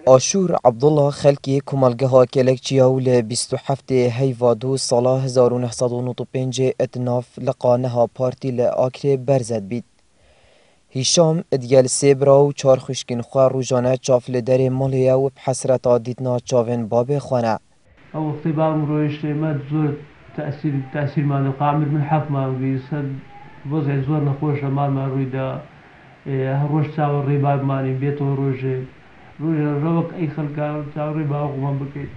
آشور عبدالله خلکی کمالگاه کلکچیاو ل 27 هیوادو سال 1995 اتناف لقانها پارتی ل آکر برزد بید. هیشام ادیال سیبرا و چار خوشکین خواه روزانه چاف لدر مالیا و بحسرتا دیدنا چاوین باب خوانه. او وقتی بام رویش ما زور تأثیر ما قامر من حف ما بیشتر وضع زور نخوش ما رویدا هروش تاور ریباب مانی بیت و روزه روک ای خلکار تاور ریباب قوم بکید.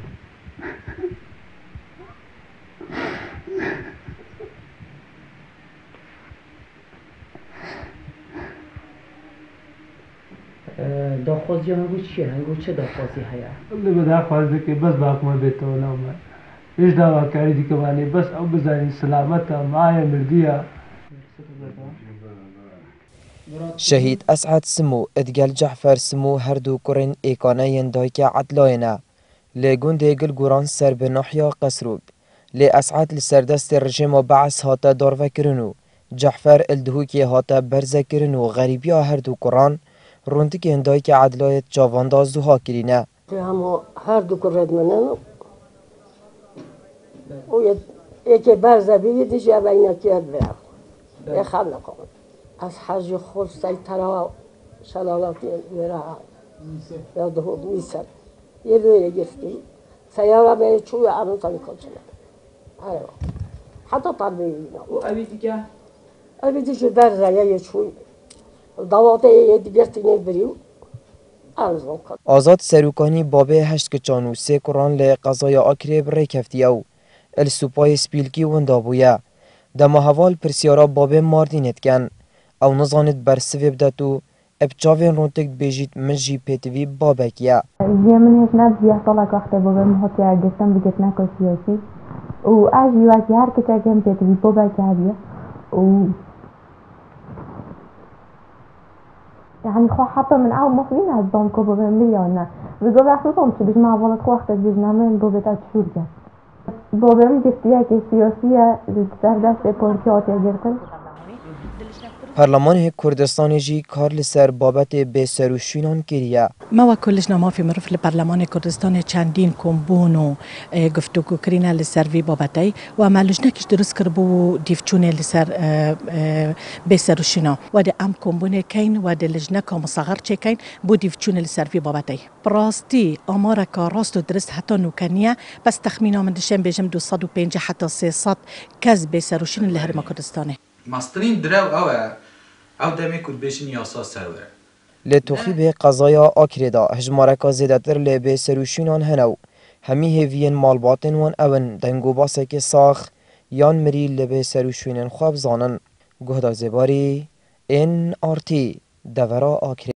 داخوازی هنگو چیه؟ هنگو چه داخوازی هیا؟ اللي بدها خوازه که بس باقم بیت و نام. ایش دعوا کاری دیگه مانی بس او بزنی سلامتا معایا مردیا. شهید اسعد سمو ادگل جعفر سمو هر دو کرن ایکانه یندای که عدلاینه. لگون دیگل گوران سر به نحیا قصروگ. لی اسعد لسردست رژیم و بعث هاتا دارو کرنو. جعفر الدهوکی هاتا برزه کرنو غریبی هر دو کران روندی که هندای که عدلایت جاوانداز دوها کرینه. همه هر دو کرد منن و یکی برزه بیدی جا بینه کیاد برم. یه خلق از حج خود سیطره شلالاتی برای یاده میسر یه دوی گفتی سیاره به چوی آنوتانی کنچنه آره حتی طربی و اوی دیگه برزه یه چوی دواته یه دیگرتی نبریو آنزون کن آزاد سروکانی بابه هشت کچانو سه کران لی قضای آکری بره کفتیاو السوپای سپیلکی وندابویا دما حوال پرسیارا بابه ماردینت کن او نزاند برسوی بداتو ابچاوین رونتک بیجید مجی پیتوی بابکیا من هیچ نبزیه طلاق وقتی بابه مهاتی اگستم بگت نکو سیاسی و اجی وقتی هر کچه کم پیتوی بابکیا بیه و يعني خو حتى من أول ما فينا هالضم كوبا بمليون بيجوا بيحصلهم شو بيجمع والله خوخت بيجنا من بوبيتات شورجة بوبيم جفتيا كسياسية للسردة بورتيات يجرتن پارلمان کردستان جی کار لسر بابت به سروشینان کریه. ما کلشنا ما فی معروف لپارلمان کردستان چندین کمبون و گفتگو کردن لسر وی بابتی و عملش نکش درست کرد بو دیفچونه لسر به سروشینا و ده ام کمبونه کین و ده لجنه که مصغر چه کین بو دیفچونه لسر وی بابتی. براستی آمار که راست و درست حتی نوکنیه بس تخمینا من دشم بجم 250 حتی 300 کس به سروشین لهرم کردستانه. ماسترین درو او دمی کود بیشین یاسا سروره لتوخی به قضایا آکریدا هجمارکا زیدتر لی به سروشینان هنو همی هیوین مالباتن وان اون دنگو باسک ساخ یان مری لی به سروشینان خواب زانن گهدا زباری این آرتی دورا آکری